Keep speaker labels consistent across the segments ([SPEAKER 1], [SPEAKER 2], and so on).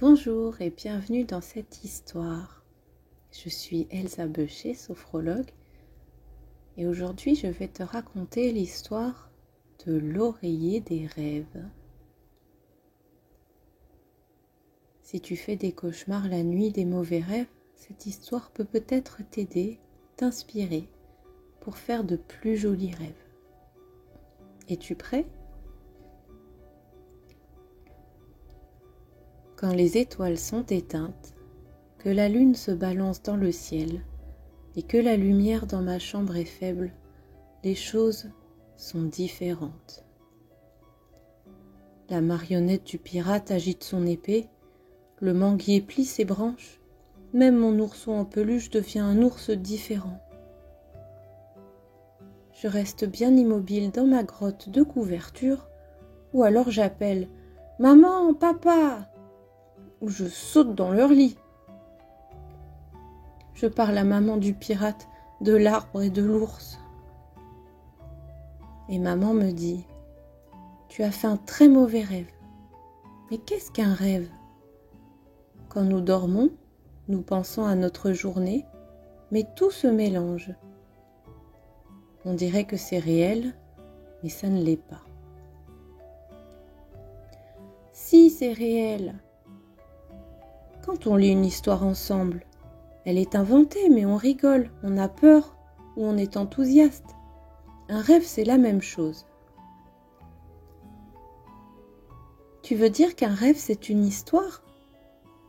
[SPEAKER 1] Bonjour et bienvenue dans cette histoire. Je suis Elsa Becher, sophrologue, et aujourd'hui je vais te raconter l'histoire de l'oreiller des rêves. Si tu fais des cauchemars la nuit, des mauvais rêves, cette histoire peut peut-être t'aider, t'inspirer pour faire de plus jolis rêves. Es-tu prêt ? Quand les étoiles sont éteintes, que la lune se balance dans le ciel et que la lumière dans ma chambre est faible, les choses sont différentes. La marionnette du pirate agite son épée, le manguier plie ses branches, même mon ourson en peluche devient un ours différent. Je reste bien immobile dans ma grotte de couverture, ou alors j'appelle « Maman, papa !» ou je saute dans leur lit. Je parle à maman du pirate, de l'arbre et de l'ours. Et maman me dit « Tu as fait un très mauvais rêve. » Mais qu'est-ce qu'un rêve ? Quand nous dormons, nous pensons à notre journée, mais tout se mélange. On dirait que c'est réel, mais ça ne l'est pas. Si, c'est réel. Quand on lit une histoire ensemble, elle est inventée, mais on rigole, on a peur ou on est enthousiaste. Un rêve, c'est la même chose. Tu veux dire qu'un rêve, c'est une histoire ?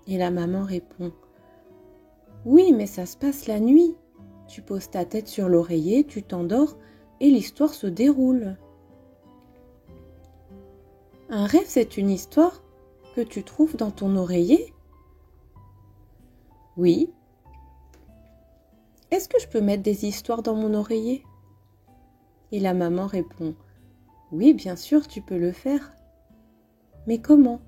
[SPEAKER 1] Et la maman répond « Oui, mais ça se passe la nuit. Tu poses ta tête sur l'oreiller, tu t'endors et l'histoire se déroule. » Un rêve, c'est une histoire que tu trouves dans ton oreiller ? Oui. Est-ce que je peux mettre des histoires dans mon oreiller ? Et la maman répond « Oui, bien sûr, tu peux le faire. Mais comment ?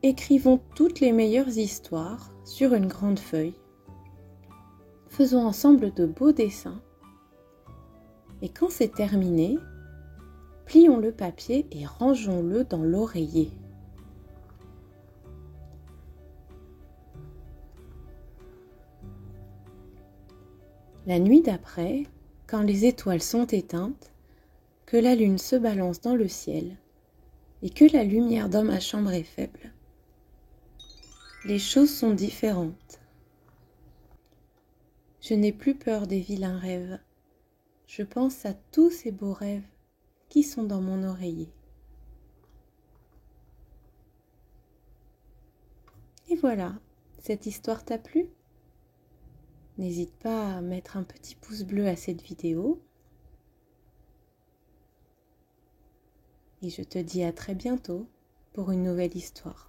[SPEAKER 1] Écrivons toutes les meilleures histoires sur une grande feuille. Faisons ensemble de beaux dessins. Et quand c'est terminé, plions le papier et rangeons-le dans l'oreiller. La nuit d'après, quand les étoiles sont éteintes, que la lune se balance dans le ciel et que la lumière dans ma chambre est faible, les choses sont différentes. Je n'ai plus peur des vilains rêves. Je pense à tous ces beaux rêves qui sont dans mon oreiller. Et voilà, cette histoire t'a plu ? N'hésite pas à mettre un petit pouce bleu à cette vidéo. Et je te dis à très bientôt pour une nouvelle histoire.